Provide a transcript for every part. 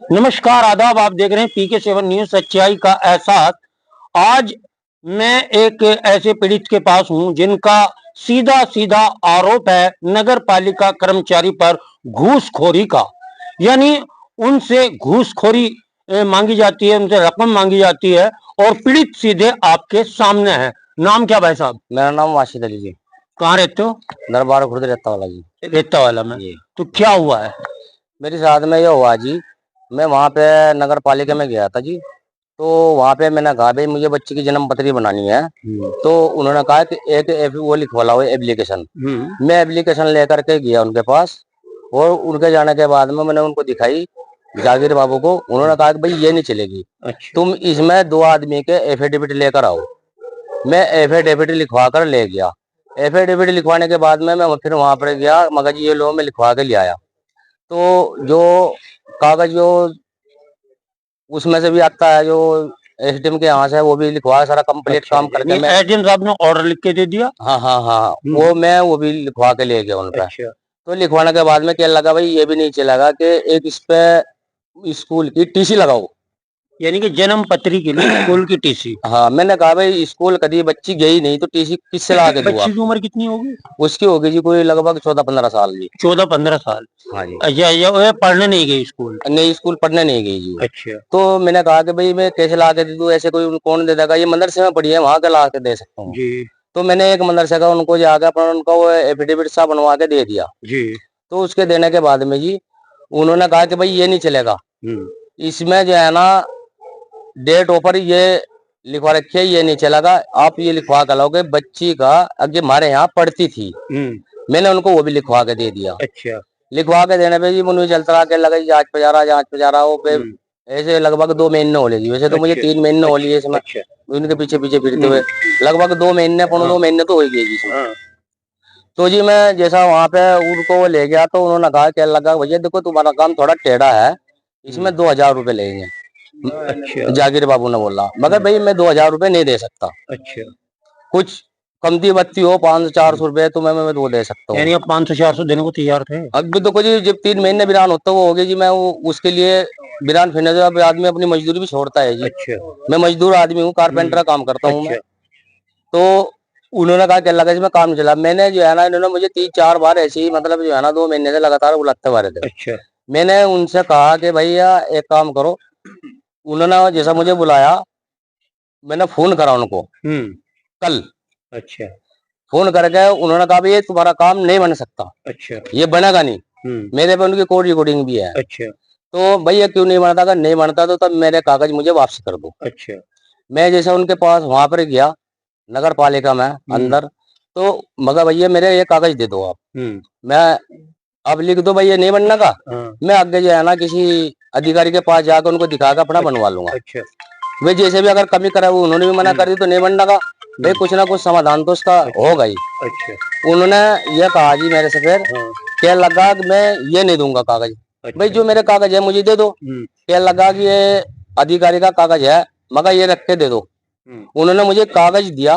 नमस्कार, आदाब। आप देख रहे हैं PK7 न्यूज, सच्चाई का एहसास। आज मैं एक ऐसे पीड़ित के पास हूं जिनका सीधा सीधा आरोप है नगर पालिका कर्मचारी पर घूसखोरी का। यानी उनसे घूसखोरी मांगी जाती है, उनसे रकम मांगी जाती है और पीड़ित सीधे आपके सामने है। नाम क्या भाई साहब? मेरा नाम वाशिद अली जी। कहाँ रहते हो? दरबार खुर्द रेता वाला जी। रेता वाला में। जी। तो क्या हुआ है? मेरे साथ में ये हुआ जी, मैं वहाँ पे नगर पालिका में गया था जी। तो वहाँ पे मैंने कहा भाई मुझे बच्चे की जन्म पत्री बनानी है। तो उन्होंने कहा कि एक वो लिखवा लाओ एप्लीकेशन। मैं एप्लीकेशन लेकर के गया उनके पास और उनके जाने के बाद में मैंने उनको दिखाई जागीर बाबू को। उन्होंने कहा कि भाई ये नहीं चलेगी। अच्छा। तुम इसमें 2 आदमी के एफिडेविट लेकर आओ। मैं एफिडेविट लिखवा कर ले गया। एफिडेविट लिखवाने के बाद में मैं फिर वहां पर गया, मगर ये लो मैं लिखवा के ले आया। तो जो कागज जो उसमें से भी आता है, जो एसडीएम के यहाँ से, वो भी लिखवा सारा कंप्लीट काम करके मैं एसडीएम साहब ने ऑर्डर लिख के दे दिया। हाँ हाँ हाँ, वो भी लिखवा के ले गया उनका। अच्छा। तो लिखवाने के बाद में क्या लगा भाई ये भी नहीं चलेगा कि एक इस पे स्कूल की टीसी लगाओ, यानी कि जन्म पत्री के लिए स्कूल की टीसी। हाँ, मैंने कहा भाई स्कूल कभी बच्ची गई नहीं तो टीसी किससे ला के दूंगा। बच्ची की उम्र कितनी होगी? उसकी होगी जी कोई लगभग 14-15 साल जी। 14-15 साल। हाँ जी। अच्छा, वो पढ़ने नहीं गई स्कूल? नहीं, स्कूल पढ़ने नहीं गई जी। अच्छा। तो मैंने कहा कि भाई मैं कैसे ला के दे दूं, ऐसे कोई कौन दे देगा, ये मदरसे में पढ़ी है वहां का ला के दे सकता हूँ जी। तो मैंने एक मदरसे का उनको जाकर अपना उनका वो एफिडेविट सा बनवा के दे दिया जी। तो उसके देने के बाद में जी उन्होंने कहा कि भाई ये नहीं चलेगा, इसमें जो है ना डेट ऊपर ये लिखवा रखी है, ये नहीं चलेगा, आप ये लिखवा कर लाओगे बच्ची का आगे हमारे यहाँ पढ़ती थी। मैंने उनको वो भी लिखवा के दे दिया। अच्छा। लिखवा के देने पे जी मुझे चलता रहा, लगा जांच पे जा रहा वो पे ऐसे लगभग 2 महीने हो लिए। वैसे तो मुझे 3 महीने हो लिए इसमें उनके पीछे पीछे फिरते हुए, लगभग 2 महीने 2 महीने तो हो गए जी इसमें। तो जी मैं जैसा वहां पे उनको वो ले गया तो उन्होंने कहा क्या लगा भैया देखो तुम्हारा काम थोड़ा टेढ़ा है, इसमें 2000 रुपए लेंगे। अच्छा। जागीर बाबू ने बोला मगर भाई मैं 2000 रुपए नहीं दे सकता। अच्छा। कुछ कमती बत्ती हो 500-400 रुपए तो मैं वो दे सकता हूँ। यानी आप 500-400 देने को तैयार थे? अब भी तो कुछ जब 3 महीने बिरान होता वो हो गया जी, मैं वो उसके लिए बिरान फिरने जो आदमी अपनी मजदूरी भी छोड़ता है जी। अच्छा। मैं मजदूर आदमी हूँ, कारपेंटर का काम करता हूँ। अच्छा। मैं तो उन्होंने कहा क्या लगा इसमें काम नहीं चला। मैंने जो है ना इन्होंने मुझे 3-4 बार ऐसे ही मतलब जो है ना 2 महीने से लगातार बुलाते हुए थे। अच्छा। मैंने उनसे कहा कि भैया एक काम करो। उन्होंने जैसा मुझे बुलाया मैंने फोन करा उनको कल। अच्छा। फोन करके उन्होंने कहा ये तुम्हारा काम नहीं बन सकता। अच्छा। ये बनेगा नहीं। मेरे पे उनकी कोड रिकॉर्डिंग भी है। अच्छा। तो भैया क्यों नहीं बनता? अगर नहीं बनता तो तब मेरे कागज मुझे वापस कर दो। अच्छा। मैं जैसे उनके पास वहां पर गया नगर पालिका में अंदर, तो मगर भैया मेरे ये कागज दे दो आप। मैं अब लिख दो भैया नहीं बनने का। मैं आगे जो है ना किसी अधिकारी के पास जाकर उनको दिखा कर अपना बनवा लूंगा। अच्छा। वे जैसे भी अगर कमी करा वो उन्होंने भी मना कर दी तो नहीं बनने का भाई, कुछ ना कुछ समाधान तो उसका होगा ही। अच्छा। उन्होंने ये कहा जी मेरे से फिर क्या लगा कि मैं ये नहीं दूंगा कागज। अच्छा। भाई जो मेरे कागज है मुझे दे दो। क्या लगा कि ये अधिकारी का कागज है मगर ये रख के दे दो। उन्होंने मुझे कागज दिया।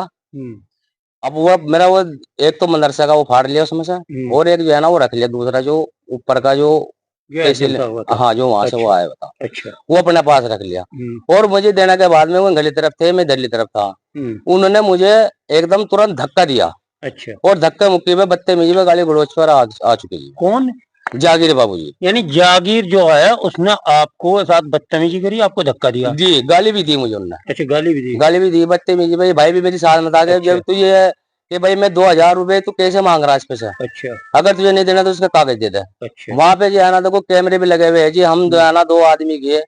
अब वो मेरा वो एक तो मदरसा का वो फाड़ लिया उसमें से, और एक जो है ना वो रख लिया दूसरा जो ऊपर का जो हाँ जो वहां से वो आया बता। अच्छा। वो अपने पास रख लिया और मुझे देने के बाद में वो गली तरफ थे, मैं दली तरफ था। उन्होंने मुझे एकदम तुरंत धक्का दिया। अच्छा। और धक्का मुक्की में बदतमीजी में गाली गलौज पर आ चुकी है। कौन? जागीर बाबू जी। यानी जागीर जो है उसने आपको साथ बदतमीजी करी, आपको धक्का दिया? जी, गाली भी दी मुझे उन्होंने। अच्छा, गाली भी दी बदतमीजी। भाई भी मेरी साथ में था। अच्छा। जब तू ये कि भाई मैं 2000 रुपए तू कैसे मांग रहा है इस पे से? अच्छा। अगर तुझे नहीं देना तो उसका कागज दे दे। अच्छा। वहाँ पे जो है ना देखो कैमरे भी लगे हुए हैं जी, हम जो है ना 2 आदमी गए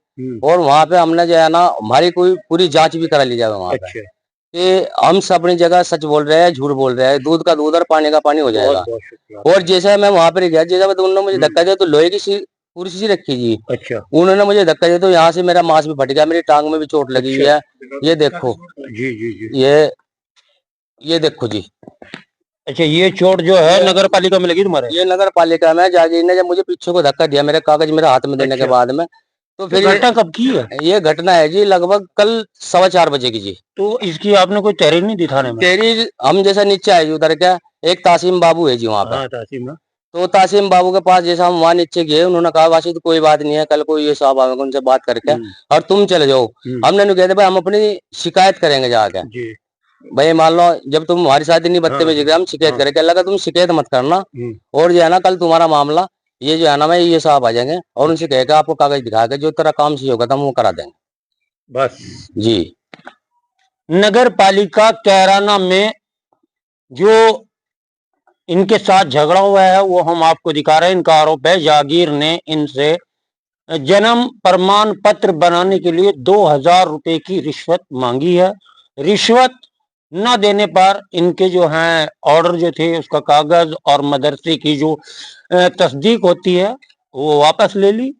और वहाँ पे हमने जो है ना हमारी कोई पूरी जांच भी करा ली जाए वहाँ पे कि हम सब अपनी जगह सच बोल रहे हैं झूठ बोल रहे हैं, दूध का दूध और पानी का पानी हो जाएगा। और जैसे मैं वहाँ पर गया, जैसे उन्होंने मुझे धक्का दिया तो लोहे की पूरी सी रखी जी। अच्छा। उन्होंने मुझे धक्का दिया तो यहाँ से मेरा मांस भी फट गया, मेरी टांग में भी चोट लगी हुई है। ये देखो जी जी जी, ये देखो जी। अच्छा, ये चोट जो है नगर पालिका में लगी तुम्हारे? ये नगर पालिका में जागीर ने जब मुझे पीछे को धक्का दिया मेरे कागज मेरे हाथ में देने के बाद में, तो फिर घटना कब की है? ये घटना है जी लगभग कल 4:15 बजे की जी। तो इसकी आपने कोई तहरीर नहीं दी थाने में? तहरीर हम जैसा नीचे आए उधर क्या एक तासीम बाबू है जी वहाँ पे। तासीम। तो तासीम बाबू के पास जैसा हम वहाँ नीचे गए, उन्होंने कहा वाशी तो कोई बात नहीं है, कल कोई ये साहब आएंगे उनसे बात करके और तुम चले जाओ। हमने नहीं कहते भाई हम अपनी शिकायत करेंगे जाके। भाई मान लो जब तुम हमारी शादी नहीं बदतमीजी कर, हम शिकायत करेंगे। अल्लाह का तुम शिकायत मत करना, और जो है ना कल तुम्हारा मामला ये जो है ना मैं ये साहब आ जाएंगे और उनसे कहेगा आपको कागज दिखा के जो तेरा काम सही होगा हम वो करा देंगे बस जी। नगर पालिका कैराना में जो इनके साथ झगड़ा हुआ है वो हम आपको दिखा रहे हैं। इनका आरोप है जागीर ने इनसे जन्म प्रमाण पत्र बनाने के लिए 2000 रुपए की रिश्वत मांगी है। रिश्वत न देने पर इनके जो हैं ऑर्डर जो थे उसका कागज और मदरसे की जो तस्दीक होती है वो वापस ले ली,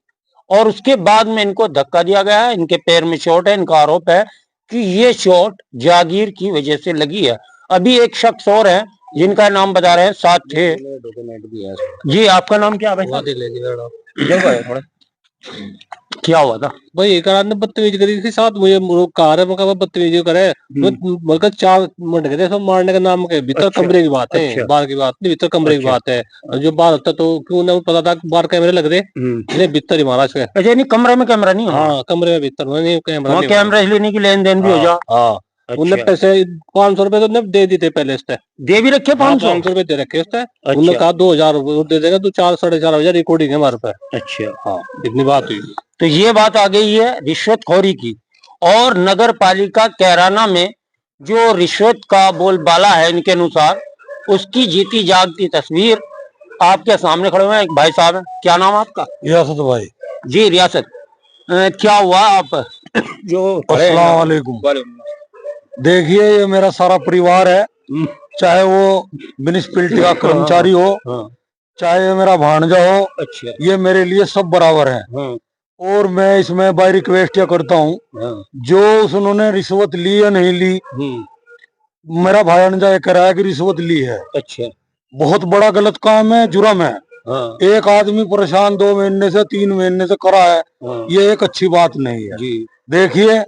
और उसके बाद में इनको धक्का दिया गया है। इनके पैर में चोट है। इनका आरोप है कि ये चोट जागीर की वजह से लगी है। अभी एक शख्स और है जिनका नाम बता रहे हैं, साथ थे। जी आपका नाम क्या है भाई? क्या हुआ था भाई? एक रात ने बदतमीजी करी थी साथ, मुझे कार है बदतमीजी करे, मतलब 4 मिनट गए सब मारने के नाम के। भीतर कमरे की बात है, बाहर की बात नहीं, भीतर कमरे की बात है। जो बाहर होता तो क्यों ना पता था बाहर कैमरे लग रहे, भीतर ही मारा। अच्छा नहीं कमरे में कैमरा नहीं? हाँ कमरे में भीतर नहीं कैमरा, कैमरा इसलिए नहीं कि लेन देन भी हो जाए। उन्हें पैसे 500 रुपए तो दे दी थे पहले, इससे दे भी रखे 500 रुपए दे रखे उसने। उन्होंने कहा 2000 रुपए दे देगा तू, 4 साढ़े 4 हजार रिकॉर्डिंग है हमारे पे। अच्छा हाँ इतनी बात हुई। तो ये बात आ गई है रिश्वतखोरी की। और नगर पालिका कैराना में जो रिश्वत का बोलबाला है इनके अनुसार, उसकी जीती जागती तस्वीर आपके सामने खड़े हुए हैं। एक भाई साहब है, क्या नाम है आपका? रियासत भाई। जी रियासत, क्या हुआ आप जो? अस्सलाम वालेकुम। देखिए ये मेरा सारा परिवार है, चाहे वो म्युनिसिपैलिटी का कर्मचारी हो, चाहे ये मेरा भांजा हो। अच्छा। ये मेरे लिए सब बराबर है। और मैं इसमें बाय रिक्वेस्ट क्या करता हूँ, जो उन्होंने रिश्वत ली या नहीं ली, मेरा भांजा ये कह रहा है कि रिश्वत ली है। अच्छा। बहुत बड़ा गलत काम है, जुर्म है। एक आदमी परेशान 2 महीने से 3 महीने से करा है, ये एक अच्छी बात नहीं है। देखिए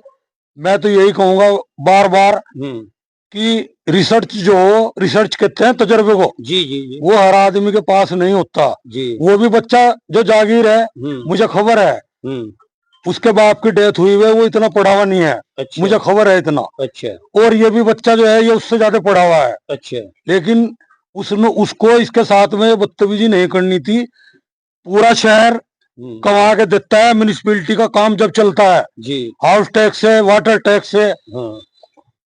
मैं तो यही कहूंगा बार बार कि रिसर्च जो रिसर्च कहते हैं तजर्बे को, जी वो हर आदमी के पास नहीं होता। वो भी बच्चा जो जागीर है, मुझे खबर है उसके बाप की डेथ हुई है, वो इतना पढ़ा हुआ नहीं है। अच्छा। मुझे खबर है इतना। अच्छा। और ये भी बच्चा जो है ये उससे ज्यादा पढ़ा हुआ है। अच्छा। लेकिन उसने उसको इसके साथ में बदतमीजी नहीं करनी थी। पूरा शहर कमा के देता है, म्युनिसिपैलिटी का काम जब चलता है जी, हाउस टैक्स है, वाटर टैक्स है,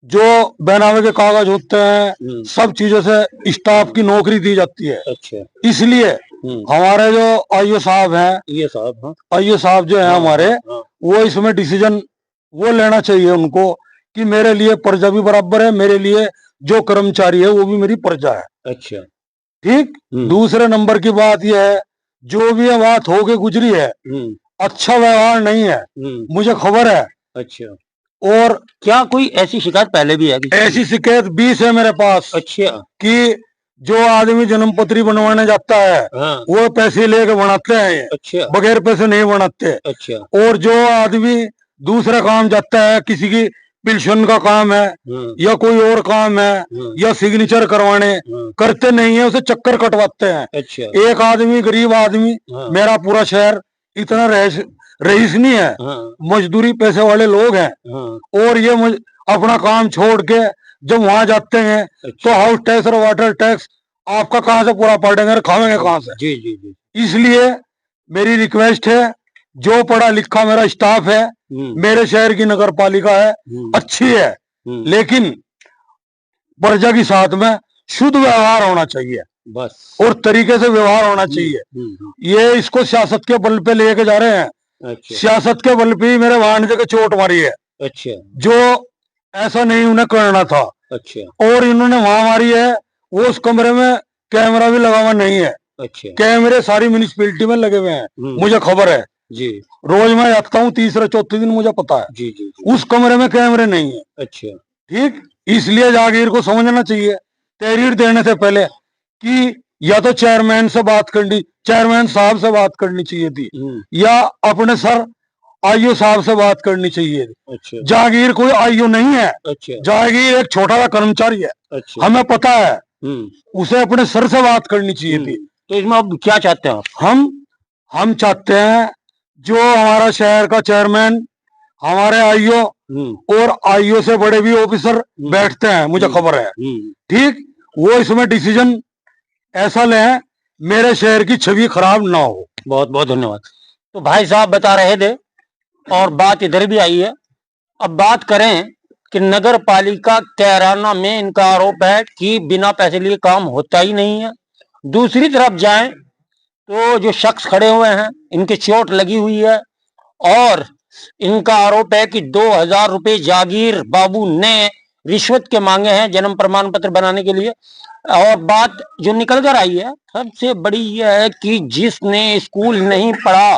जो बनावे के कागज होते हैं, सब चीजों से स्टाफ की नौकरी दी जाती है। अच्छा। इसलिए हमारे जो आईओ साहब हैं, आईओ साहब जो है हमारे, वो इसमें डिसीजन वो लेना चाहिए उनको कि मेरे लिए प्रजा भी बराबर है, मेरे लिए जो कर्मचारी है वो भी मेरी प्रजा है। अच्छा ठीक। दूसरे नंबर की बात यह है, जो भी ये बात होके गुजरी है, अच्छा व्यवहार नहीं है, मुझे खबर है। अच्छा। और क्या कोई ऐसी शिकायत पहले भी है? ऐसी शिकायत 20 है मेरे पास। अच्छा। कि जो आदमी जन्मपत्री बनवाने जाता है, वो पैसे लेके बनाते हैं। अच्छा। बगैर पैसे नहीं बनाते। अच्छा। और जो आदमी दूसरा काम जाता है, किसी की पेंशन का काम है या कोई और काम है या सिग्नेचर करवाने, करते नहीं है, उसे चक्कर कटवाते हैं। अच्छा। एक आदमी गरीब आदमी, मेरा पूरा शहर इतना रईस नहीं है, मजदूरी पैसे वाले लोग हैं। और ये अपना काम छोड़ के जब वहां जाते हैं तो हाउस टैक्स और वाटर टैक्स आपका कहाँ से पूरा पड़ेंगे, खावेंगे कहाँ से? जी जी जी। इसलिए मेरी रिक्वेस्ट है, जो पढ़ा लिखा मेरा स्टाफ है, मेरे शहर की नगर पालिका है, अच्छी है, लेकिन प्रजा के साथ में शुद्ध व्यवहार होना चाहिए बस, और तरीके से व्यवहार होना चाहिए। ये इसको सियासत के बल पे लेके जा रहे हैं। अच्छा। सियासत के बल पे ही मेरे भांजे को चोट मारी है। अच्छा। जो ऐसा नहीं उन्हें करना था। अच्छा। और इन्होंने वहां मारी है, वो उस कमरे में कैमरा भी लगा हुआ नहीं है। अच्छा। कैमरे सारी म्युनिसिपैलिटी में लगे हुए हैं, मुझे खबर है जी। रोज मैं आता हूँ, तीसरे चौथे दिन मुझे पता है जी, जी, जी। उस कमरे में कैमरे नहीं है। अच्छा ठीक। इसलिए जागीर को समझना चाहिए तहरीर देने से पहले कि या तो चेयरमैन से बात करनी, चेयरमैन साहब से बात करनी चाहिए थी, या अपने सर आईओ साहब से बात करनी चाहिए। अच्छा। जागीर कोई आईओ नहीं है। अच्छा। जागीर एक छोटा सा कर्मचारी है। अच्छा। हमें पता है, उसे अपने सर से बात करनी चाहिए थी, तो इसमें अब क्या चाहते हैं आप? हम चाहते हैं जो हमारा शहर का चेयरमैन, हमारे आईओ और आईओ से बड़े भी ऑफिसर बैठते हैं, मुझे खबर है, ठीक, वो इसमें डिसीजन ऐसा लें मेरे शहर की छवि खराब ना हो। बहुत बहुत धन्यवाद। तो भाई साहब बता रहे थे और बात इधर भी आई है। अब बात करें कि नगर पालिका कैराना में इनका आरोप है कि बिना पैसे लिए काम होता ही नहीं है। दूसरी तरफ जाएं तो जो शख्स खड़े हुए हैं इनकी चोट लगी हुई है और इनका आरोप है कि 2000 रुपए जागीर बाबू ने रिश्वत के मांगे हैं जन्म प्रमाण पत्र बनाने के लिए। और बात जो निकल कर आई है सबसे बड़ी यह है कि जिसने स्कूल नहीं पढ़ा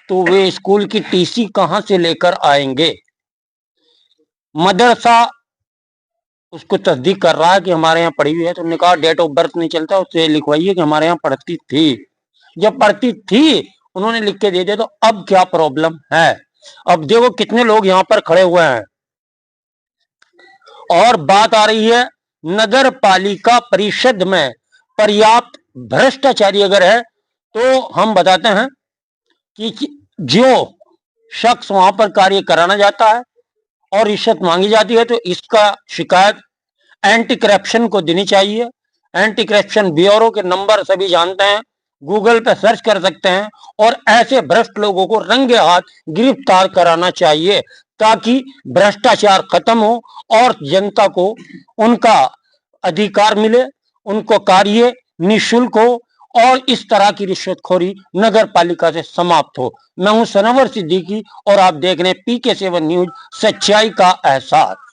तो वे स्कूल की टीसी कहां से लेकर आएंगे। मदरसा उसको तस्दीक कर रहा है कि हमारे यहाँ पढ़ी हुई है, तो उन्होंने कहा डेट ऑफ बर्थ नहीं चलता, उससे लिखवाइए कि हमारे यहाँ पढ़ती थी। जब पढ़ती थी उन्होंने लिख के दे दिया, तो अब क्या प्रॉब्लम है। अब देखो कितने लोग यहाँ पर खड़े हुए हैं। और बात आ रही है नगर पालिका परिषद में पर्याप्त भ्रष्टाचारी अगर है तो हम बताते हैं कि जो शख्स वहां पर कार्य कराना जाता है और रिश्वत मांगी जाती है तो इसका शिकायत एंटी करप्शन को देनी चाहिए। एंटी करप्शन ब्यूरो के नंबर सभी जानते हैं, गूगल पे सर्च कर सकते हैं और ऐसे भ्रष्ट लोगों को रंगे हाथ गिरफ्तार कराना चाहिए ताकि भ्रष्टाचार खत्म हो और जनता को उनका अधिकार मिले, उनको कार्य निःशुल्क हो और इस तरह की रिश्वतखोरी नगर पालिका से समाप्त हो। मैं हूं सनवर सिद्दीकी और आप देख रहे हैं PK7 न्यूज, सच्चाई का एहसास।